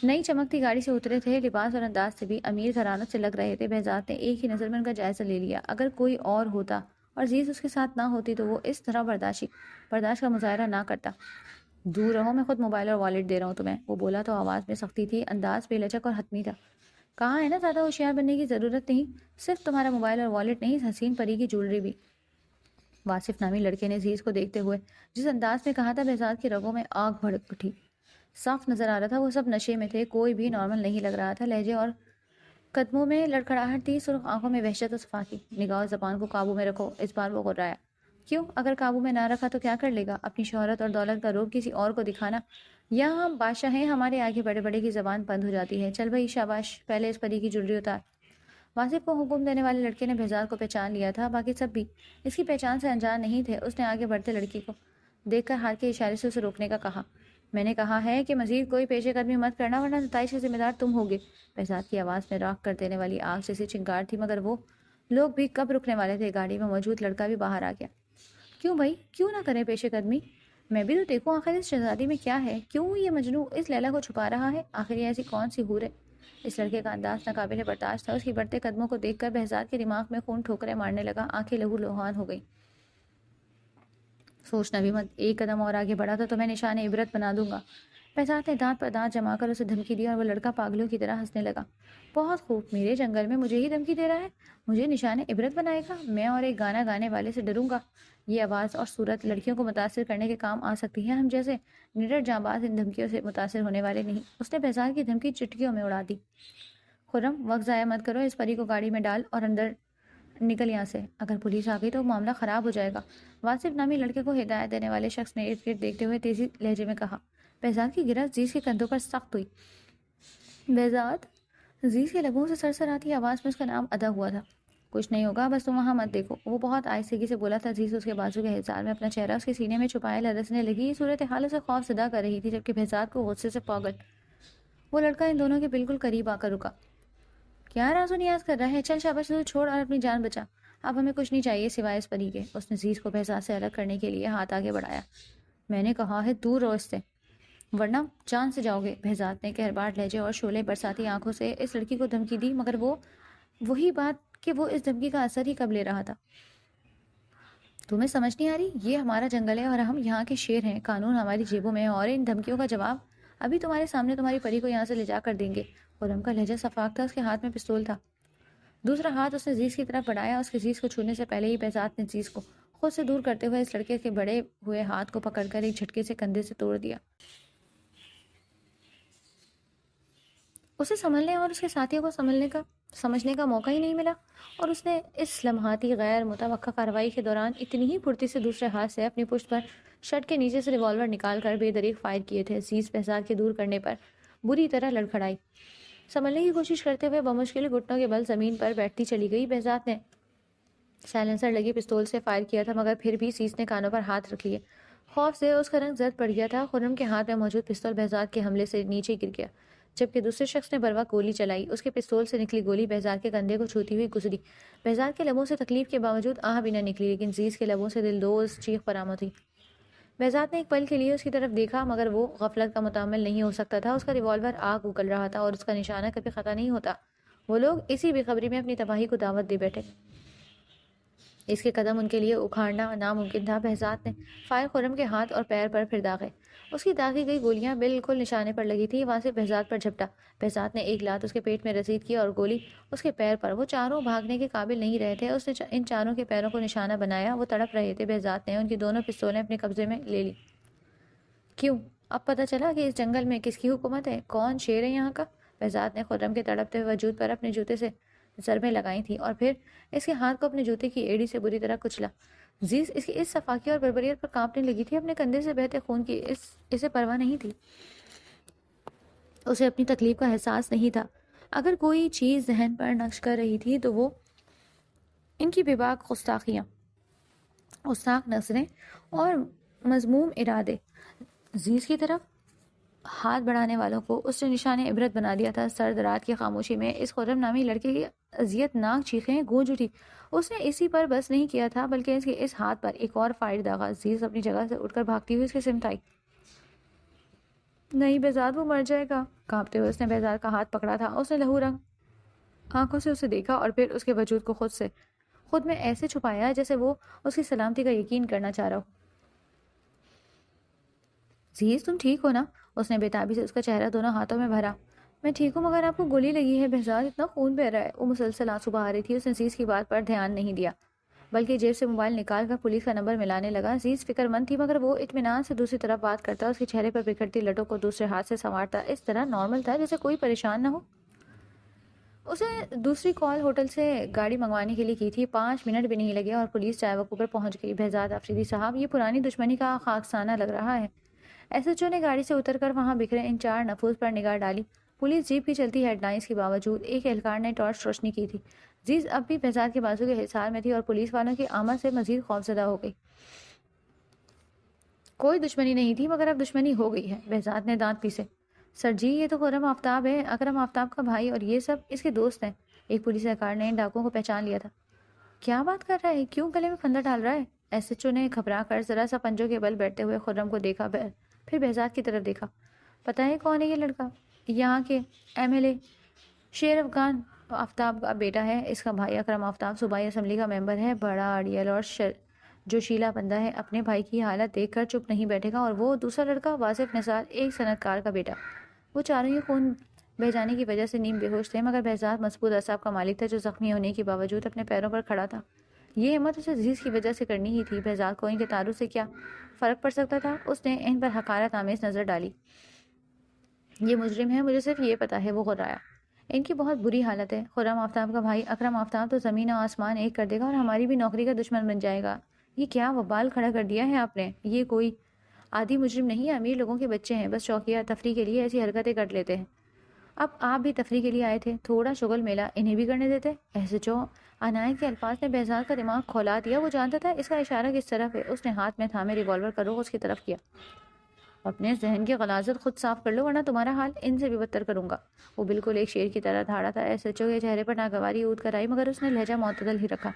نئی چمکتی گاڑی سے اترے تھے، لباس اور انداز سے بھی امیر گھرانوں سے لگ رہے تھے۔ بہزاد نے ایک ہی نظر میں ان کا جائزہ لے لیا۔ اگر کوئی اور ہوتا اور عزیز اس کے ساتھ نہ ہوتی تو وہ اس طرح برداشت کا مظاہرہ نہ کرتا۔ دور رہو، میں خود موبائل اور والیٹ دے رہا ہوں تمہیں، وہ بولا تو آواز میں سختی تھی، انداز بے لچک اور حتمی تھا۔ کہا ہے نا زیادہ ہوشیار بننے کی ضرورت نہیں، صرف تمہارا موبائل اور والیٹ نہیں، حسین پری کی جولری بھی۔ واصف نامی لڑکے نے عزیز کو دیکھتے ہوئے جس انداز میں کہا تھا، بہزاد کی رگوں میں آگ بھڑک اٹھی۔ صاف نظر آ رہا تھا وہ سب نشے میں تھے، کوئی بھی نارمل نہیں لگ رہا تھا۔ لہجے اور قدموں میں لڑکھڑاہٹ تھی، سرخ آنکھوں میں وحشت و صفا تھی۔ نگاہ و زبان کو قابو میں رکھو، اس بار وہ غرایا۔ کیوں؟ اگر قابو میں نہ رکھا تو کیا کر لے گا؟ اپنی شہرت اور دولت کا روب کسی اور کو دکھانا؟ یہاں ہم بادشاہ ہیں، ہمارے آگے بڑے بڑے کی زبان بند ہو جاتی ہے۔ چل بھائی شاباش، پہلے اس پری کی جولری اتار۔ واصف کو حکم دینے والے لڑکے نے بہزاد کو پہچان لیا تھا، باقی سب بھی اس کی پہچان سے انجان نہیں تھے۔ اس نے آگے بڑھتے لڑکی کو دیکھ کر ہاتھ کے اشارے سے اسے روکنے کا کہا۔ میں نے کہا ہے کہ مزید کوئی پیش قدمی مت کرنا، ورنہ نتائج کے ذمہ دار تم ہوگے۔ بہزاد کی آواز میں راکھ کر دینے والی آگ جیسی چنگار تھی، مگر وہ لوگ بھی کب رکنے والے تھے۔ گاڑی میں موجود لڑکا بھی باہر آ گیا۔ کیوں بھائی، کیوں نہ کریں پیش قدمی؟ میں بھی تو دیکھوں آخر اس شہزادی میں کیا ہے، کیوں یہ مجنوں اس لیلا کو چھپا رہا ہے؟ آخر یہ ایسی کون سی حور ہے؟ اس لڑکے کا انداز ناقابل برداشت تھا۔ اس کی بڑھتے قدموں کو دیکھ کر بہزاد کے دماغ میں خون ٹھوکریں مارنے لگا، آنکھیں لہو لوہان ہو گئی۔ سوچنا بھی مت، ایک قدم اور آگے بڑھا تو میں نشان عبرت بنا دوں گا۔ بہزاد نے دانت پر دانت جما کر اسے دھمکی دی، اور وہ لڑکا پاگلوں کی طرح ہنسنے لگا۔ بہت خوب، میرے جنگل میں مجھے ہی دھمکی دے رہا ہے، مجھے نشان عبرت بنائے گا؟ میں اور ایک گانا گانے والے سے ڈروں گا؟ یہ آواز اور صورت لڑکیوں کو متاثر کرنے کے کام آ سکتی ہے، ہم جیسے نڈر جانباز ان دھمکیوں سے متاثر ہونے والے نہیں۔ اس نے بہزاد کی دھمکی چٹکیوں میں اڑا دی۔ خرم، وقت ضائع مت کرو، اس پری کو گاڑی میں ڈال اور اندر نکل یہاں سے، اگر پولیس آ گئی تو معاملہ خراب ہو جائے گا۔ واصف نامی لڑکے کو ہدایت دینے والے شخص نے ارد گرد دیکھتے ہوئے تیزی لہجے میں کہا۔ بہزاد کی گرفت عزیز کے کندھوں پر سخت ہوئی۔ بہزاد، عزیز کے لبوں سے سرسراتی آواز میں اس کا نام ادا ہوا تھا۔ کچھ نہیں ہوگا، بس تم وہاں مت دیکھو، وہ بہت آہستگی سے بولا تھا۔ عزیز اس کے بازو کے حصار میں اپنا چہرہ اس کے سینے میں چھپائے لرزنے لگی۔ یہ صورتحال اسے خوف زدہ کر رہی تھی، جبکہ بہزاد کو غصے سے پاگل۔ وہ لڑکا ان دونوں کے بالکل قریب آ کر رکا۔ کیا راز و نیاز کر رہا ہے؟ چل شاباش، تو چھوڑ اور اپنی جان بچا۔ اب ہمیں کچھ نہیں چاہیے سوائے اس پری کے۔ اس نے عزیز کو بہزاد سے الگ کرنے کے لیے ہاتھ آگے بڑھایا۔ میں نے کہا ہے دور رہو اس سے، ورنہ جان سے جاؤ گے۔ بہزاد نے کہرباٹ لہجے اور شعلے برساتی آنکھوں سے اس لڑکی کو دھمکی دی، مگر وہی بات کہ وہ اس دھمکی کا اثر ہی کب لے رہا تھا۔ تمہیں سمجھ نہیں آ رہی؟ یہ ہمارا جنگل ہے اور ہم یہاں کے شیر ہیں، قانون ہماری جیبوں میں ہے، اور ان دھمکیوں کا جواب ابھی تمہارے سامنے تمہاری پری کو یہاں سے لے جا کر دیں گے۔ خرم کا لہجہ صفاق تھا، اس کے ہاتھ میں پستول تھا۔ دوسرا ہاتھ اس نے عزیز کی طرف بڑھایا۔ اس کے عزیز کو چھونے سے پہلے ہی بہزاد نے عزیز کو خود سے دور کرتے ہوئے اس لڑکے کے بڑے ہوئے ہاتھ کو پکڑ کر ایک جھٹکے سے کندھے سے توڑ دیا۔ اسے سنبھلنے اور اس کے ساتھیوں کو سمجھنے کا موقع ہی نہیں ملا، اور اس نے اس لمحاتی غیر متوقع کارروائی کے دوران اتنی ہی پھرتی سے دوسرے ہاتھ سے اپنی پشت پر شرٹ کے نیچے سے ریوالور نکال کر بے دریغ فائر کیے تھے۔ عزیز بہزاد کے دور کرنے پر بری طرح لڑکھڑائی، سنبھلنے کی کوشش کرتے ہوئے بمشکل گھٹنوں کے بل زمین پر بیٹھتی چلی گئی۔ بہزاد نے سائلنسر لگی پستول سے فائر کیا تھا، مگر پھر بھی عزیز نے کانوں پر ہاتھ رکھ لیے۔ خوف سے اس کا رنگ زرد پڑ گیا تھا۔ خرم کے ہاتھ میں موجود پستول بہزاد کے حملے سے نیچے گر گیا، جبکہ دوسرے شخص نے بروقت گولی چلائی۔ اس کے پستول سے نکلی گولی بہزاد کے کندھے کو چھوتی ہوئی گزری۔ بہزاد کے لبوں سے تکلیف کے باوجود آہ بھی نہ نکلی، لیکن عزیز کے لبوں سے دلدوز چیخ برآمد ہوئی۔ بہزاد نے ایک پل کے لیے اس کی طرف دیکھا، مگر وہ غفلت کا متحمل نہیں ہو سکتا تھا۔ اس کا ریوالور آگ اگل رہا تھا اور اس کا نشانہ کبھی خطا نہیں ہوتا۔ وہ لوگ اسی بے خبری میں اپنی تباہی کو دعوت دے بیٹھے۔ اس کے قدم ان کے لیے اکھاڑنا ناممکن تھا۔ بہزاد نے فائر خرم کے ہاتھ اور پیر پر پھر داغے۔ اس کی داغی گئی گولیاں بالکل نشانے پر لگی تھی۔ وہاں سے بہزاد پر جھپٹا۔ بہزاد نے ایک لات اس کے پیٹ میں رسید کی اور گولی اس کے پیر پر۔ وہ چاروں بھاگنے کے قابل نہیں رہے تھے۔ اس نے ان چاروں کے پیروں کو نشانہ بنایا۔ وہ تڑپ رہے تھے۔ بہزاد نے ان کی دونوں پستولیں اپنے قبضے میں لے لی۔ کیوں؟ اب پتہ چلا کہ اس جنگل میں کس کی حکومت ہے، کون شیر ہے یہاں کا۔ بہزاد نے خرم کے تڑپتے ہوئے وجود پر اپنے جوتے سے ضربیں لگائی تھیں اور پھر اس کے ہاتھ کو اپنے جوتے کی ایڑی سے بری طرح کچلا۔ عزیز اس کی اس صفاقی اور بربریت پر کانپنے لگی تھی۔ اپنے کندھے سے بہتے خون کی اسے پرواہ نہیں تھی۔ اسے اپنی تکلیف کا احساس نہیں تھا۔ اگر کوئی چیز ذہن پر نقش کر رہی تھی تو وہ ان کی بے باک گستاخیاں، گستاخ نظریں اور مذموم ارادے۔ عزیز کی طرف ہاتھ بڑھانے والوں کو اس نے نشان عبرت بنا دیا تھا۔ سرد رات کی خاموشی میں اس خرم نامی لڑکے کی اذیت ناک چیخیں گونج اٹھی۔ اس نے اسی پر بس نہیں کیا تھا، بلکہ اس کے اس ہاتھ پر ایک اور فائر داغا۔ عزیز اپنی جگہ سے اٹھ کر بھاگتی ہوئی اس کے سمت آئی۔ نہیں بہزاد، وہ مر جائے گا۔ کانپتے ہوئے اس نے بہزاد کا ہاتھ پکڑا تھا۔ اس نے لہو رنگ آنکھوں سے اسے دیکھا اور پھر اس کے وجود کو خود میں ایسے چھپایا جیسے وہ اس کی سلامتی کا یقین کرنا چاہ رہا ہو۔ عزیز تم ٹھیک ہو نا؟ اس نے بے تابی سے اس کا چہرہ دونوں ہاتھوں میں بھرا۔ میں ٹھیک ہوں، مگر آپ کو گولی لگی ہے بہزاد، اتنا خون بہہ رہا ہے۔ وہ مسلسل آنسو بہا رہی تھی۔ اس نے عزیز کی بات پر دھیان نہیں دیا، بلکہ جیب سے موبائل نکال کر پولیس کا نمبر ملانے لگا۔ عزیز فکر مند تھی، مگر وہ اطمینان سے دوسری طرف بات کرتا، اس کے چہرے پر بکھرتی لٹوں کو دوسرے ہاتھ سے سنوارتا اس طرح نارمل تھا جیسے کوئی پریشان نہ ہو۔ اسے دوسری کال ہوٹل سے گاڑی منگوانے کے لیے کی تھی۔ 5 منٹ بھی نہیں لگے اور پولیس چائے وقوع پر پہنچ گئی۔ بہزاد آفریدی صاحب، یہ پرانی دشمنی کا خاکسانہ لگ رہا ہے۔ ایس ایچ او نے گاڑی سے اتر کر وہاں بکھرے ان 4 نفوس پر نگاہ ڈالی۔ پولیس جیپ کی چلتی ہیڈ لائنز کے باوجود ایک اہلکار نے ٹارچ روشنی کی تھی۔ عزیز اب بھی بہزاد کے بازو کے حصار میں تھی اور پولیس والوں کی آمد سے مزید خوفزدہ ہو گئی۔ کوئی دشمنی نہیں تھی، مگر اب دشمنی ہو گئی ہے۔ بہزاد نے دانت پیسے۔ سر جی، یہ تو خرم آفتاب ہے، اکرم آفتاب کا بھائی، اور یہ سب اس کے دوست ہیں۔ ایک پولیس اہلکار نے ان ڈاکوؤں کو پہچان لیا تھا۔ کیا بات کر رہا ہے؟ کیوں گلے میں پھندا ڈال رہا ہے؟ ایس ایچ او نے گھبرا کر ذرا سا پنجوں کے بل بیٹھتے ہوئے خرم کو دیکھا، پھر بہزاد کی طرف دیکھا۔ پتہ ہے کون ہے یہ لڑکا؟ یہاں کے ایم ایل اے شیر افغان آفتاب کا بیٹا ہے۔ اس کا بھائی اکرم آفتاب صوبائی اسمبلی کا ممبر ہے، بڑا اڑیل اور جو شیلا بندہ ہے۔ اپنے بھائی کی حالت دیکھ کر چپ نہیں بیٹھے گا۔ اور وہ دوسرا لڑکا واصف نثار، ایک صنعت کار کا بیٹا۔ وہ چاروں ہی خون بہہ جانے کی وجہ سے نیم بے ہوش تھے، مگر بہزاد مضبوط اعصاب کا مالک تھا جو زخمی ہونے کے باوجود اپنے پیروں پر کھڑا تھا۔ یہ ہمت اسے عزیز کی وجہ سے کرنی ہی تھی۔ بہزاد کو ان کے تعارف سے کیا فرق پڑ سکتا تھا؟ اس نے ان پر حقارت آمیز نظر ڈالی۔ یہ مجرم ہے، مجھے صرف یہ پتا ہے، وہ غرایا۔ ان کی بہت بری حالت ہے۔ خرم آفتاب کا بھائی اکرم آفتاب تو زمین و آسمان ایک کر دے گا اور ہماری بھی نوکری کا دشمن بن جائے گا۔ یہ کیا وبال کھڑا کر دیا ہے آپ نے؟ یہ کوئی عادی مجرم نہیں ہے، امیر لوگوں کے بچے ہیں، بس شوقیہ تفریح کے لیے ایسی حرکتیں کر لیتے ہیں۔ اب آپ بھی تفریح کے لیے آئے تھے، تھوڑا شغل میلہ انہیں بھی کرنے دیتے۔ ایسے جو عنایت کے الفاظ نے بہزاد کا دماغ کھولا دیا۔ وہ جانتا تھا اس کا اشارہ کس طرف ہے۔ اس نے ہاتھ میں تھامے ریوالور کا رخ اس کی طرف کیا۔ اپنے ذہن کی غلاظت خود صاف کر لو ورنہ تمہارا حال ان سے بھی بدتر کروں گا۔ وہ بالکل ایک شیر کی طرح دھاڑا تھا۔ ایس ایچ او کے چہرے پر ناگواری اود کر آئی مگر اس نے لہجہ معتدل ہی رکھا۔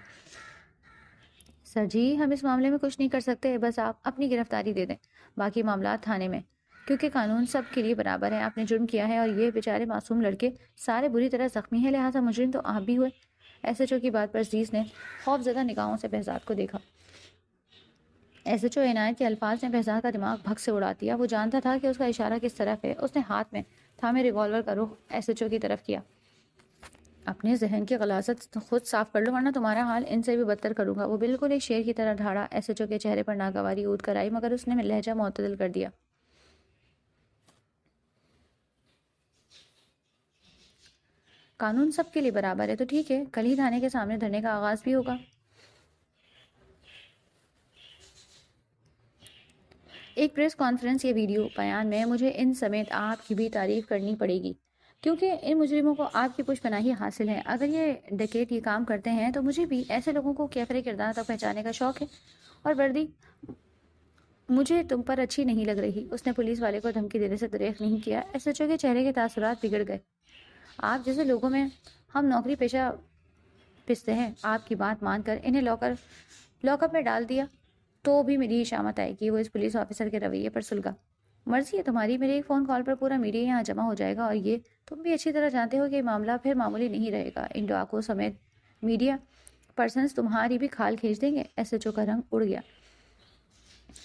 سر جی، ہم اس معاملے میں کچھ نہیں کر سکتے، بس آپ اپنی گرفتاری دے دیں، باقی معاملات تھانے میں، کیونکہ قانون سب کے لیے برابر ہے۔ آپ نے جرم کیا ہے اور یہ بیچارے معصوم لڑکے سارے بری طرح زخمی ہیں، لہٰذا مجرم تو آپ بھی ہوئے۔ ایس ایچ او کی بات پر عزیز نے خوف زدہ نگاہوں سے بہزاد کو دیکھا۔ ایس ایچ او عنایت کے الفاظ نے بہزاد کا دماغ بھگ سے اڑا دیا۔ وہ جانتا تھا کہ اس کا اشارہ کس طرف ہے۔ اس نے ہاتھ میں تھامے ریوالور کا رخ ایس ایچ او کی طرف کیا۔ اپنے ذہن کی غلاظت خود صاف کر لو ورنہ تمہارا حال ان سے بھی بدتر کروں گا۔ وہ بالکل ایک شیر کی طرح دھاڑا۔ ایس ایچ او کے چہرے پر ناگواری اود کر آئی مگر اس نے لہجہ معتدل کر دیا۔ قانون سب کے لیے برابر ہے تو ٹھیک ہے، کل ہی تھانے کے سامنے دھرنے کا آغاز بھی ہوگا۔ ایک پریس کانفرنس یا ویڈیو بیان میں مجھے ان سمیت آپ کی بھی تعریف کرنی پڑے گی، کیونکہ ان مجرموں کو آپ کی پشت پناہی حاصل ہے۔ اگر یہ ڈکیت یہ کام کرتے ہیں تو مجھے بھی ایسے لوگوں کو کیفر کردار تک پہنچانے کا شوق ہے۔ اور وردی مجھے تم پر اچھی نہیں لگ رہی۔ اس نے پولیس والے کو دھمکی دینے سے دریغ نہیں کیا۔ ایس ایچ او کے چہرے کے تاثرات بگڑ گئے۔ آپ جیسے لوگوں میں ہم نوکری پیشہ پستے ہیں، آپ کی بات مان کر انہیں لاک اپ میں ڈال دیا تو بھی میری شامت آئے گی۔ وہ اس پولیس آفیسر کے رویے پر سلگا۔ مرضی ہے تمہاری، میرے ایک فون کال پر پورا میڈیا یہاں جمع ہو جائے گا اور یہ تم بھی اچھی طرح جانتے ہو کہ معاملہ پھر معمولی نہیں رہے گا۔ ان ڈاکو سمیت میڈیا پرسنز تمہاری بھی کھال کھینچ دیں گے۔ ایس ایچ او کا رنگ اڑ گیا۔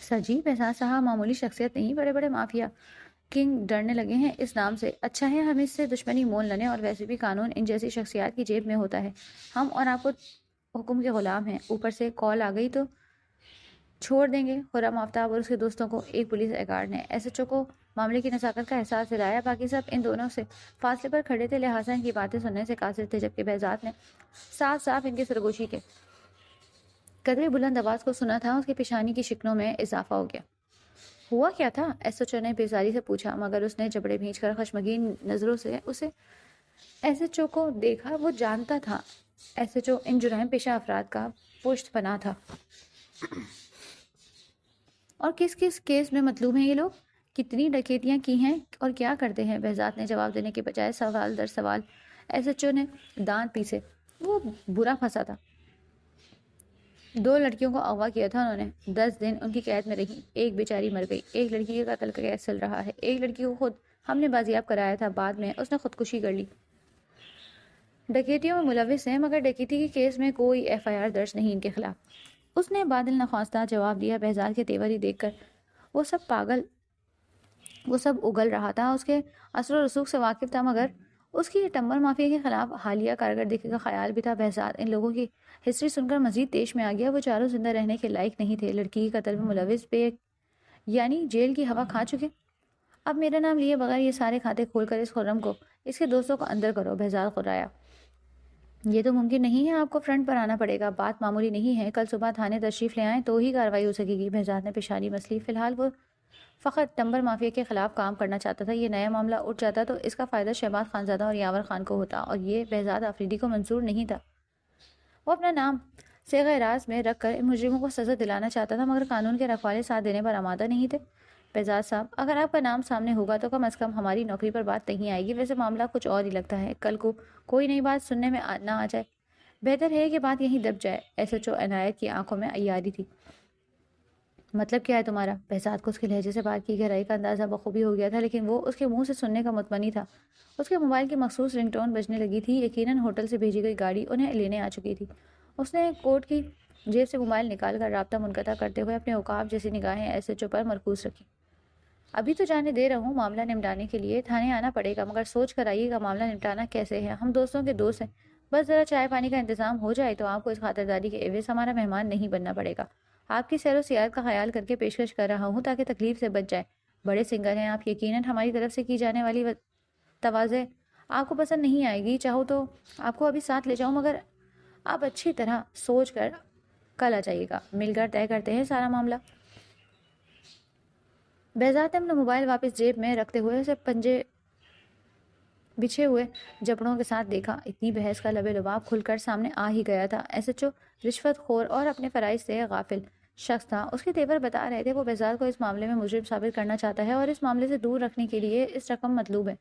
سر جی، بہزاد صاحب معمولی شخصیت نہیں، بڑے بڑے مافیا کنگ ڈرنے لگے ہیں اس نام سے۔ اچھا ہے ہم اس سے دشمنی مول نہ لیں، اور ویسے بھی قانون ان جیسی شخصیات کی جیب میں ہوتا ہے۔ ہم اور آپ کو حکم کے غلام ہیں، اوپر سے کال آ گئی تو چھوڑ دیں گے۔ خرم آفتاب اور اس کے دوستوں کو ایک پولیس اہلکار نے ایس ایچ او کو معاملے کی نزاکت کا احساس دلایا۔ باقی سب ان دونوں سے فاصلے پر کھڑے تھے، لہٰذا ان کی باتیں سننے سے قاصر تھے، جبکہ بہزاد نے صاف صاف ان کی سرگوشی کے قدرے بلند آواز کو سنا تھا۔ اس کی پیشانی کی شکنوں میں اضافہ ہو گیا۔ ہوا کیا تھا؟ ایس ایچ او نے بیزاری سے پوچھا، مگر اس نے جبڑے بھینچ کر خشمگین نظروں سے اسے ایس ایچ او کو دیکھا۔ وہ جانتا تھا ایس ایچ او ان جرائم پیشہ افراد کا پشت پناہ تھا۔ اور کس کس کیس میں مطلوب ہیں یہ لوگ؟ کتنی ڈکیتیاں کی ہیں اور کیا کرتے ہیں؟ بہزاد نے جواب دینے کے بجائے سوال در سوال ایس ایچ او نے دانت پیسے۔ وہ برا پھنسا تھا۔ 2 لڑکیوں کو اغوا کیا تھا انہوں نے، 10 دن ان کی قید میں رہی، ایک بیچاری مر گئی، ایک لڑکی کے قتل کا کیس چل رہا ہے، ایک لڑکی کو خود ہم نے بازیاب کرایا تھا، بعد میں اس نے خودکشی کر لی۔ ڈکیتیوں میں ملوث ہیں مگر ڈکیتی کے کیس میں کوئی ایف آئی آر درج نہیں ان کے خلاف۔ اس نے بادل نخواستہ جواب دیا۔ بہزاد کے تیور ہی دیکھ کر وہ سب اگل رہا تھا۔ اس کے اثر و رسوخ سے واقف تھا مگر اس کی ٹمبر مافیا کے خلاف حالیہ کارکردگی کا خیال بھی تھا۔ بہزاد ان لوگوں کی ہسٹری سن کر مزید تیش میں آ گیا۔ وہ چاروں زندہ رہنے کے لائق نہیں تھے، لڑکی کے قتل میں ملوث، یعنی جیل کی ہوا کھا چکے۔ اب میرا نام لیے بغیر یہ سارے کھاتے کھول کر اس خرم کو، اس کے دوستوں کو اندر کرو۔ بہزاد خرایا۔ یہ تو ممکن نہیں ہے، آپ کو فرنٹ پر آنا پڑے گا، بات معمولی نہیں ہے، کل صبح تھانے تشریف لے آئیں تو ہی کارروائی ہو سکے گی۔ بہزاد نے پیشانی مسلی۔ فی الحال وہ فقط ٹمبر مافیا کے خلاف کام کرنا چاہتا تھا۔ یہ نیا معاملہ اٹھ جاتا تو اس کا فائدہ شہباز خانزادہ اور یاور خان کو ہوتا، اور یہ بہزاد آفریدی کو منظور نہیں تھا۔ وہ اپنا نام صیغہ راز میں رکھ کر ان مجرموں کو سزا دلانا چاہتا تھا مگر قانون کے رکھوالے ساتھ دینے پر آمادہ نہیں تھے۔ بہزاد صاحب، اگر آپ کا نام سامنے ہوگا تو کم از کم ہماری نوکری پر بات نہیں آئے گی۔ ویسے معاملہ کچھ اور ہی لگتا ہے، کل کو کوئی نئی بات سننے میں نہ آ جائے، بہتر ہے کہ بات یہیں دب جائے۔ ایس ایچ او عنایت کی آنکھوں میں عیاری تھی۔ مطلب کیا ہے تمہارا؟ بہزاد کو اس کے لہجے سے بات کی گہرائی کا اندازہ بخوبی ہو گیا تھا، لیکن وہ اس کے منہ سے سننے کا متمنی تھا۔ اس کے موبائل کی مخصوص رنگ ٹون بجنے لگی تھی، یقیناً ہوٹل سے بھیجی گئی گاڑی انہیں لینے آ چکی تھی۔ اس نے کوٹ کی جیب سے موبائل نکال کر رابطہ منقطع کرتے ہوئے اپنے عقاب جیسی نگاہیں ایس ایچ او پر مرکوز رکھی۔ ابھی تو جانے دے رہا ہوں، معاملہ نمٹانے کے لیے تھانے آنا پڑے گا، مگر سوچ کر آئیے گا معاملہ نمٹانا کیسے ہے۔ ہم دوستوں کے دوست ہیں، بس ذرا چائے پانی کا انتظام ہو جائے تو آپ کو اس خاطرداری کے عوض ہمارا مہمان نہیں بننا پڑے گا۔ آپ کی سیر و سیاحت کا خیال کر کے پیشکش کر رہا ہوں تاکہ تکلیف سے بچ جائے۔ بڑے سنگر ہیں آپ، یقیناً ہماری طرف سے کی جانے والی تواضع آپ کو پسند نہیں آئے گی، چاہو تو آپ کو ابھی ساتھ لے جاؤں، مگر آپ اچھی طرح سوچ کر کل آ جائیے گا، مل کر طے کرتے ہیں سارا معاملہ۔ بہزاد نے اپنا موبائل واپس جیب میں رکھتے ہوئے اسے پنجے بچھے ہوئے جبڑوں کے ساتھ دیکھا۔ اتنی بحث کا لبے لباب کھل کر سامنے آ ہی گیا تھا۔ ایس ایچ او رشوت خور اور اپنے فرائض سے غافل شخص تھا۔ اس کے تیور بتا رہے تھے وہ بہزاد کو اس معاملے میں مجرم ثابت کرنا چاہتا ہے اور اس معاملے سے دور رکھنے کے لیے اس رقم مطلوب ہے۔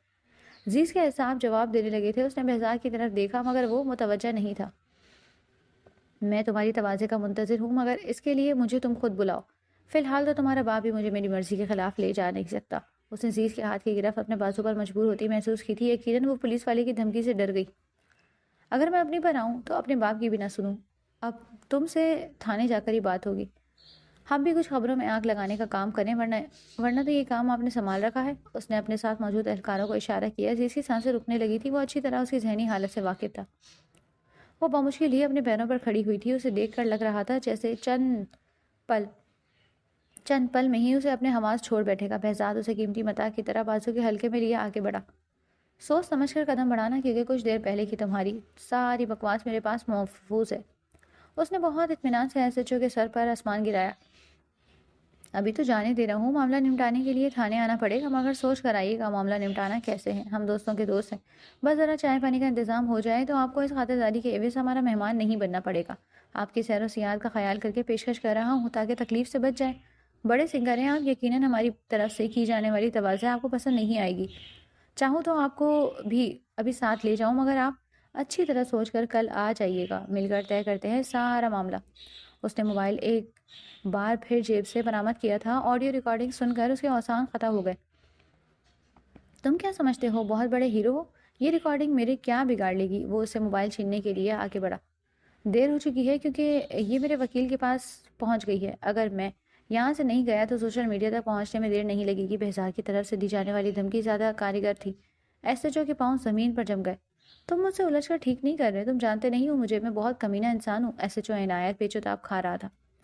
عزیز کے اعصاب جواب دینے لگے تھے۔ اس نے بہزاد کی طرف دیکھا مگر وہ متوجہ نہیں تھا۔ میں تمہاری تواضع کا منتظر ہوں مگر اس کے لیے مجھے تم خود بلاؤ۔ فی الحال تو تمہارا باپ بھی مجھے میری مرضی کے خلاف لے جا نہیں سکتا۔ اس نے عزیز کے ہاتھ کی گرفت اپنے بازو پر مجبور ہوتی محسوس کی تھی۔ یقیناً وہ پولیس والے کی دھمکی سے ڈر گئی۔ اگر میں اپنی پر آؤں تو اپنے باپ کی بھی نہ سنوں۔ اب تم سے تھانے جا کر ہی بات ہوگی۔ ہم بھی کچھ خبروں میں آنکھ لگانے کا کام کریں ورنہ تو یہ کام آپ نے سنبھال رکھا ہے۔ اس نے اپنے ساتھ موجود اہلکاروں کو اشارہ کیا۔ عزیز کی سانسیں رکنے لگی تھی۔ وہ اچھی طرح اس کی ذہنی حالت سے واقف تھا۔ وہ بمشکل ہی اپنے پیروں پر کھڑی ہوئی تھی۔ اسے دیکھ کر لگ رہا تھا جیسے چند پل میں ہی اسے اپنے حواس چھوڑ بیٹھے گا۔ بہزاد اسے قیمتی متاع کی طرح بازو کے حلقے میں لیے آگے بڑھا۔ سوچ سمجھ کر قدم بڑھانا کیونکہ کچھ دیر پہلے کی تمہاری ساری بکواس میرے پاس محفوظ ہے۔ اس نے بہت اطمینان سے ایس ایچ او کے سر پر آسمان گرایا۔ ابھی تو جانے دے رہا ہوں، معاملہ نمٹانے کے لیے تھانے آنا پڑے گا مگر سوچ کر آئیے گا معاملہ نمٹانا کیسے ہے۔ ہم دوستوں کے دوست ہیں، بس ذرا چائے پانی کا انتظام ہو جائے تو آپ کو اس خاطرداری کے عوض ہمارا مہمان نہیں بننا پڑے گا۔ آپ کی سیر و سیاحت کا خیال کر کے پیشکش کر رہا ہوں تاکہ تکلیف سے بچ جائے۔ بڑے سنگر ہیں آپ، یقیناً ہماری طرف سے کی جانے والی تواضع آپ کو پسند نہیں آئے گی۔ چاہوں تو آپ کو بھی ابھی ساتھ لے جاؤں مگر آپ اچھی طرح سوچ کر کل آ جائیے گا، مل کر طے کرتے ہیں سارا معاملہ۔ اس نے موبائل ایک بار پھر جیب سے برآمد کیا تھا۔ آڈیو ریکارڈنگ سن کر اس کے اوسان قطع ہو گئے۔ تم کیا سمجھتے ہو بہت بڑے ہیرو ہو؟ یہ ریکارڈنگ میرے کیا بگاڑ لے گی؟ وہ اسے موبائل چھیننے کے لیے آگے بڑھا۔ دیر ہو چکی ہے کیونکہ یہ میرے وکیل کے پاس پہنچ گئی ہے۔ اگر میں یہاں سے نہیں گیا تو سوشل میڈیا تک پہنچنے میں دیر نہیں لگے گی۔ بہزاد کی طرف سے دی جانے والی دھمکی زیادہ کارگر تھی۔ ایس ایچ او کے پاؤں زمین پر جم گئے۔ تم مجھ سے الجھ کر ٹھیک نہیں کر رہے، تم جانتے نہیں ہو مجھے، میں بہت کمینہ انسان ہوں۔ ایس ایچ او عنایت پیچ و تاب کھا رہا تھا۔